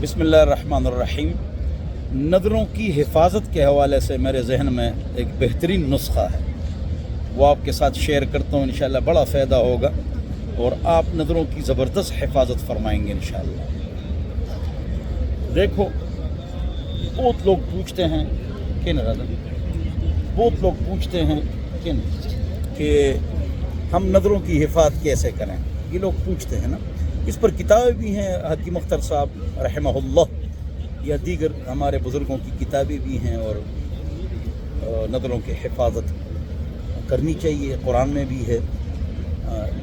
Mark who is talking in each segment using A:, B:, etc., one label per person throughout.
A: बिस्मिल्लाहिर्रहमानिर्रहीम। नज़रों की हिफाजत के हवाले से मेरे जहन में एक बेहतरीन नुस्खा है, वो आपके साथ शेयर करता हूँ। इंशाअल्लाह बड़ा फ़ायदा होगा और आप नज़रों की ज़बरदस्त हिफाजत फरमाएंगे इंशाअल्लाह। देखो, बहुत लोग पूछते हैं कि हम नज़रों की हिफाजत कैसे करें, ये लोग पूछते हैं ना। इस पर किताबें भी हैं, हकीम अख्तर साहब रहमहुल्लाह या दीगर हमारे बुज़ुर्गों की किताबें भी हैं, और नज़रों की हिफाजत करनी चाहिए, कुरान में भी है।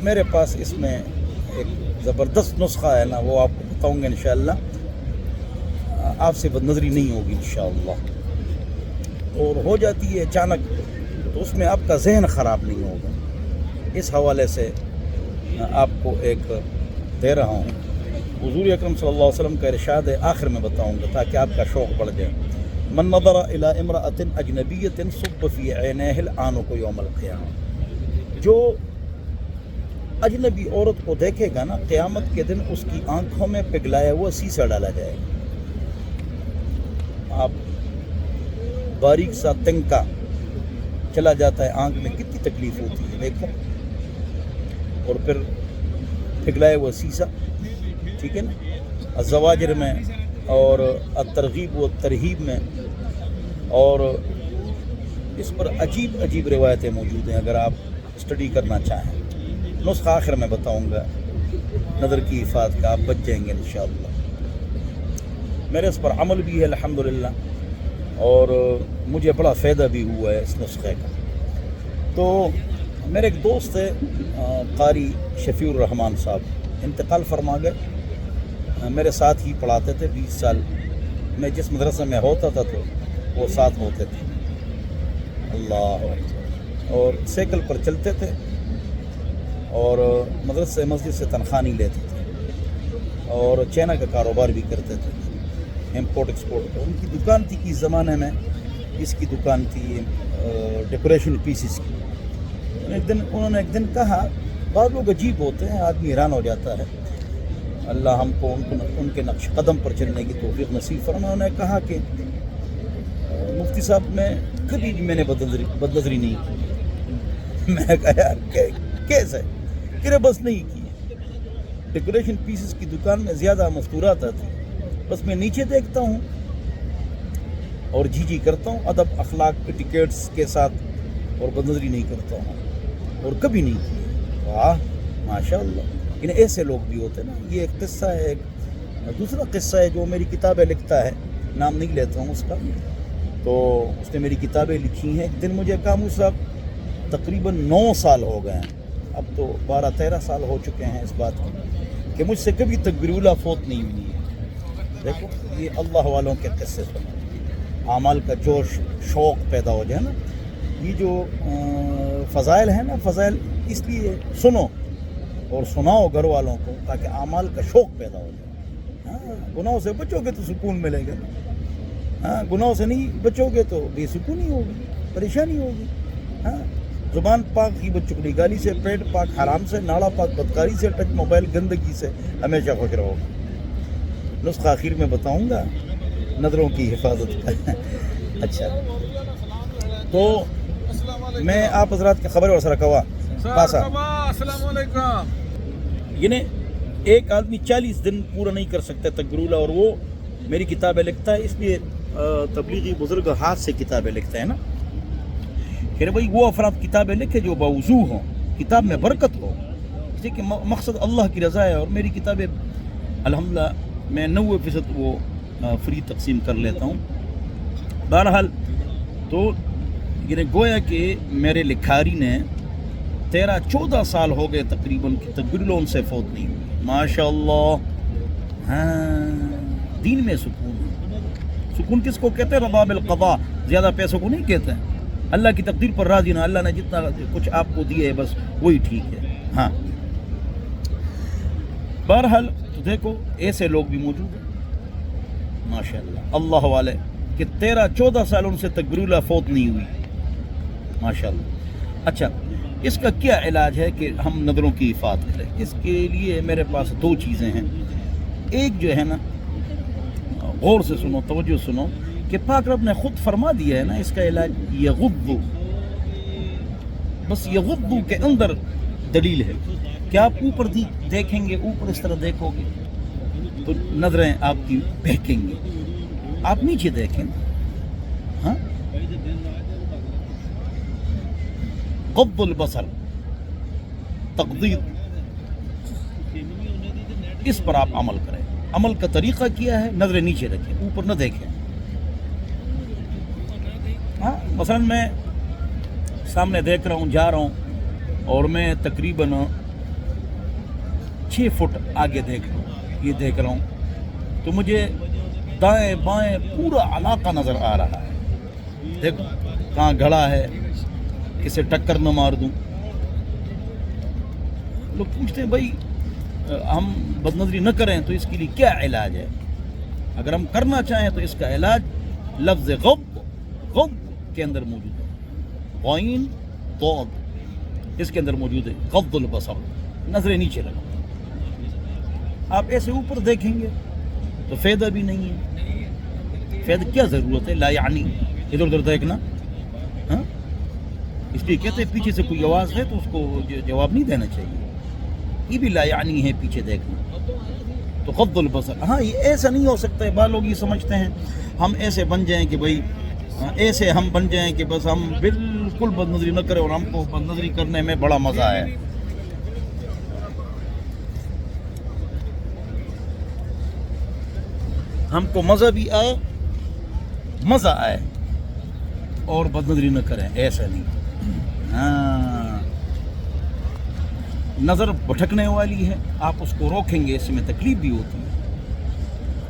A: मेरे पास इसमें एक ज़बरदस्त नुस्खा है ना, वो आपको बताऊँगा इंशाअल्लाह। आपसे बदनज़री नहीं होगी इंशाअल्लाह, और हो जाती है अचानक तो उसमें आपका जहन ख़राब नहीं होगा। इस हवाले से आपको एक दे रहा हूँ। हुज़ूर अकरम सल्लल्लाहु अलैहि वसल्लम का इरशाद है, आखिर में बताऊँगा ताकि आपका शौक़ बढ़ जाए। मन नज़रा इला इम्रअतिन अजनबिय्यतिन सुब्ब फ़ी ऐनैहिल आनुक़ यौमल क़ियामह। जो अजनबी औरत को देखेगा ना, क़यामत के दिन उसकी आँखों में पिघलाया हुआ शीशा डाला जाएगा। आप बारीक सा तिनका चला जाता है आँख में, कितनी तकलीफ़ होती है देखो। और फिर पिघलाया हुआ शीशा, ठीक है ना। ज़वाजिर में और तरगीब व तरहीब में, और इस पर अजीब अजीब रिवायतें मौजूद हैं, अगर आप स्टडी करना चाहें। नुस्खा आखिर में बताऊँगा, नज़र की हिफाजत का, आप बच जाएंगे इंशाअल्लाह। मेरे इस पर अमल भी है अल्हम्दुलिल्लाह, और मुझे बड़ा फ़ायदा भी हुआ है इस नुस्खे का। तो मेरे एक दोस्त है कारी शफीउर रहमान साहब, इंतकाल फरमा गए। मेरे साथ ही पढ़ाते थे 20 साल। मैं जिस मदरसे में होता था तो वो साथ होते थे, अल्लाह। और साइकिल पर चलते थे, और मदरसे मस्जिद से तनख्वाह नहीं लेते थे, और चाइना का कारोबार भी करते थे, इम्पोर्ट एक्सपोर्ट का। उनकी दुकान थी कि ज़माने में इसकी दुकान थी डेकोरेशन पीसेस की। एक दिन कहा, बाद लोग अजीब होते हैं, आदमी हैरान हो जाता है। अल्लाह हमको उनके नक्श कदम पर चलने की तौफीक नसीब फरमाए। उन्होंने कहा कि मुफ्ती साहब, मैं कभी भी मैंने बदनज़री नहीं की। मैं कहा यार कैसे, कि बस नहीं की। डेकोरेशन पीसेस की दुकान में ज़्यादा मस्तूरात आती, बस मैं नीचे देखता हूँ और जी करता हूँ, अदब अखलाक एटिकेट्स के साथ, और बदनज़री नहीं करता हूँ, और कभी नहीं की। वाह माशाअल्लाह। इन ऐसे लोग भी होते हैं ना। ये एक किस्सा है। एक दूसरा किस्सा है जो मेरी किताबें लिखता है, नाम नहीं लेता हूँ उसका, तो उसने मेरी किताबें लिखी हैं। एक दिन मुझे कहा, मुझे साहब तकरीबन 9 साल हो गए हैं, अब तो 12-13 साल हो चुके हैं इस बात को, कि मुझसे कभी तकबीरुल्लाह फौत नहीं हुई है। देखो, ये अल्लाह वालों के किस्से सुनो, आमाल का जोश शौक़ पैदा हो जाए ना। ये जो फ़ज़ाइल है ना, फ़ज़ाइल इसलिए सुनो और सुनाओ घर वालों को, ताकि आमाल का शौक़ पैदा हो जाए। हाँ, गुनाहों से बचोगे तो सुकून मिलेगा ना। हाँ, गुनाहों से नहीं बचोगे तो बेसुकूनी होगी, परेशानी होगी। हाँ, ज़ुबान पाक ही बचुकनी, गाली से, पेट पाक हराम से, नाड़ा पाक बदकारी से, टच मोबाइल गंदगी से, हमेशा खुश रहोगे। नुस्खा आखिर में बताऊँगा नज़रों की हिफाजत का। अच्छा, तो मैं आप हज़रात की खबर और सरकवा पासा, यानी एक आदमी 40 दिन पूरा नहीं कर सकता तकबीरुल्लाह, और वो मेरी किताबें लिखता है। इसलिए तबलीगी बुजुर्ग हाथ से किताबें लिखते हैं ना, फिर भाई वो अफराद किताबें लिखे जो बावजू हों, किताब में बरकत हो। इसी के मकसद अल्लाह की रज़ा है, और मेरी किताबें अल्हम्दुलिल्लाह मैं 90% वो फ्री तकसीम कर लेता हूँ। बहरहाल, तो ये गोया कि मेरे लिखारी ने 13-14 साल हो गए तकरीबन की तकबीरुल्लाह उनसे फौत नहीं हुई, माशाअल्लाह। हाँ, दीन में सुकून। सुकून किसको कहते हैं? रज़ा बिल क़ज़ा। ज़्यादा पैसों को नहीं कहते हैं, अल्लाह की तकदीर पर राज़ी ना। अल्लाह ने जितना कुछ आपको दिए है बस वही ठीक है। हाँ, बहरहाल, तो देखो ऐसे लोग भी मौजूद हैं माशाअल्लाह, अल्लाह वाले, कि 13-14 साल उनसे तकबीरुल्लाह फौत नहीं हुई, माशाअल्लाह। अच्छा, इसका क्या इलाज है कि हम नज़रों की हिफाजत करें? इसके लिए मेरे पास 2 चीज़ें हैं। एक जो है ना, غور سے سنو، توجہ سنو کہ پاک رب نے خود فرما دیا ہے نا اس کا علاج یغض، بس یغض کے اندر دلیل ہے کہ آپ اوپر دیکھیں گے، اوپر اس طرح دیکھو گے تو نظریں آپ کی بہکیں گی، آپ نیچے دیکھیں، ہاں غض البصر تقدیر، اس پر آپ عمل کریں۔ عمل کا طریقہ کیا ہے؟ نظریں نیچے رکھیں، اوپر نہ دیکھیں۔ ہاں مثلا میں سامنے دیکھ رہا ہوں، جا رہا ہوں اور میں تقریباً 6 فٹ آگے دیکھ رہا ہوں تو مجھے دائیں بائیں پورا علاقہ نظر آ رہا ہے، دیکھو کہاں گھڑا ہے، کسے ٹکر نہ مار دوں۔ لوگ پوچھتے ہیں بھائی ہم بد نظری نہ کریں تو اس کے لیے کیا علاج ہے؟ اگر ہم کرنا چاہیں تو اس کا علاج لفظ غض کے اندر موجود ہے، غین ضاد اس کے اندر موجود ہے، غض البصر، نظریں نیچے رکھو۔ آپ ایسے اوپر دیکھیں گے تو فائدہ بھی نہیں ہے، فائدہ کیا ضرورت ہے؟ لا یعنی ادھر ادھر دیکھنا، ہاں اس لیے کہتے ہیں پیچھے سے کوئی آواز ہے تو اس کو جواب نہیں دینا چاہیے، یہ بھی لا یعنی ہے پیچھے دیکھنا۔ تو غض البصر، ہاں یہ ایسا نہیں ہو سکتا ہے، بعض لوگ یہ سمجھتے ہیں ہم ایسے بن جائیں کہ بھائی ایسے ہم بن جائیں کہ بس ہم بالکل بد نظری نہ کریں اور ہم کو بد نظری کرنے میں بڑا مزہ ہے۔ ہم کو مزہ بھی آئے، مزہ آئے اور بد نظری نہ کریں، ایسا نہیں۔ ہاں نظر بھٹکنے والی ہے، آپ اس کو روکیں گے، اس میں تکلیف بھی ہوتی ہے۔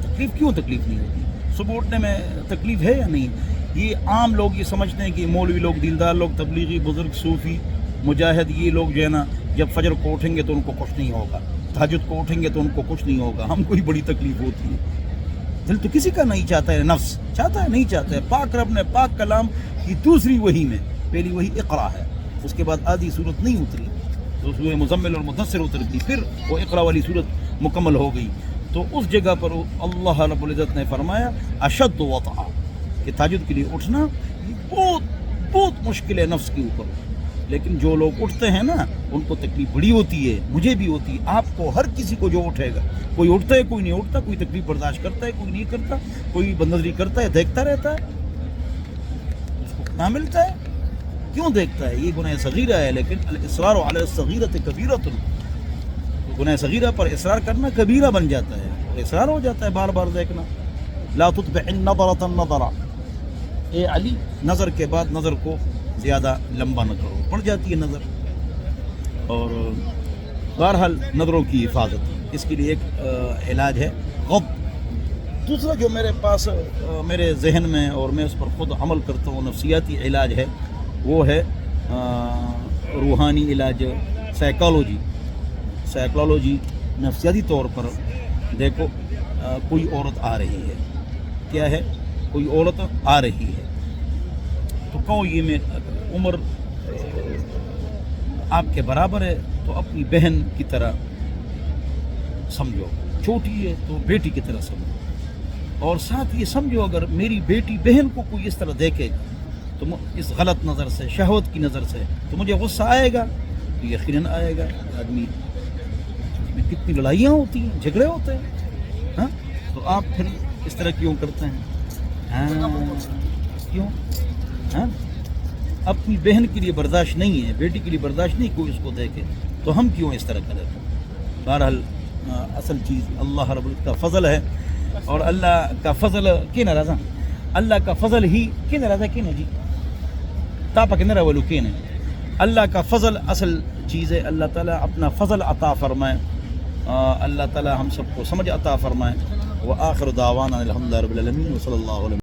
A: تکلیف کیوں تکلیف نہیں ہوتی؟ صبح اٹھنے میں تکلیف ہے یا نہیں؟ یہ عام لوگ یہ سمجھتے ہیں کہ مولوی لوگ، دیندار لوگ، تبلیغی، بزرگ، صوفی، مجاہد، یہ لوگ جو ہے نا جب فجر کو اٹھیں گے تو ان کو کچھ نہیں ہوگا، تہجد کو اٹھیں گے تو ان کو کچھ نہیں ہوگا، ہم کو ہی بڑی تکلیف ہوتی ہے۔ دل تو کسی کا نہیں چاہتا ہے، نفس چاہتا ہے، نہیں چاہتا ہے۔ پاک رب نے پاک کلام کی دوسری وحی میں، پہلی وحی اقرا ہے، اس کے بعد آدھی صورت نہیں اتری تو سورہ مزمل اور مدثر اتر گئی، پھر وہ اقرا والی صورت مکمل ہو گئی، تو اس جگہ پر اللہ رب العزت نے فرمایا اشد وطئا کہ تہجد کے لیے اٹھنا بہت بہت مشکل ہے نفس کے اوپر، لیکن جو لوگ اٹھتے ہیں نا ان کو تکلیف بڑی ہوتی ہے، مجھے بھی ہوتی ہے، آپ کو، ہر کسی کو جو اٹھے گا، کوئی اٹھتا ہے کوئی نہیں اٹھتا، کوئی تکلیف برداشت کرتا ہے کوئی نہیں کرتا، کوئی بد نظری کرتا ہے دیکھتا رہتا ہے، اس کو نہ ملتا ہے، کیوں دیکھتا ہے؟ یہ گناہ صغیرہ ہے، لیکن الاصرار علی الصغیرۃ کبیرۃ، گناہ صغیرہ پر اصرار کرنا کبیرہ بن جاتا ہے، اور اصرار ہو جاتا ہے بار بار دیکھنا۔ لا تتبع النظرۃ النظرۃ، اے علی نظر کے بعد نظر کو زیادہ لمبا نہ کرو، پڑ جاتی ہے نظر۔ اور بہرحال نظروں کی حفاظت، اس کے لیے ایک علاج ہے غض۔ دوسرا جو میرے پاس میرے ذہن میں اور میں اس پر خود عمل کرتا ہوں، نفسیاتی علاج ہے، وہ ہے روحانی علاج، سائیکالوجی، نفسیاتی طور پر۔ دیکھو کوئی عورت آ رہی ہے، کیا ہے؟ کوئی عورت آ رہی ہے تو کہو یہ میں عمر آپ کے برابر ہے تو اپنی بہن کی طرح سمجھو، چھوٹی ہے تو بیٹی کی طرح سمجھو، اور ساتھ یہ سمجھو اگر میری بیٹی بہن کو کوئی اس طرح دیکھے تو اس غلط نظر سے، شہوت کی نظر سے، تو مجھے غصہ آئے گا، تو یقیناً آئے گا۔ آدمی میں کتنی لڑائیاں ہوتی ہیں، جھگڑے ہوتے ہیں، ہاں تو آپ پھر اس طرح کیوں کرتے ہیں؟ ہاں کیوں؟ ہاں اپنی بہن کے لیے برداشت نہیں ہے، بیٹی کے لیے برداشت نہیں کوئی اس کو دیکھے، تو ہم کیوں اس طرح کریں؟ بہرحال اصل چیز اللہ رب العزت کا فضل ہے، اور اللہ کا فضل کی ناراض، اللہ کا فضل ہی کی ناراض کی نا جی تاپا کے نرا ولو کی اللہ کا فضل اصل چیز ہے۔ اللہ تعالیٰ اپنا فضل عطا فرمائے، اللہ تعالیٰ ہم سب کو سمجھ عطا فرمائے۔ وآخر دعوانا الحمد للہ رب العالمین وصلی اللہ علیہ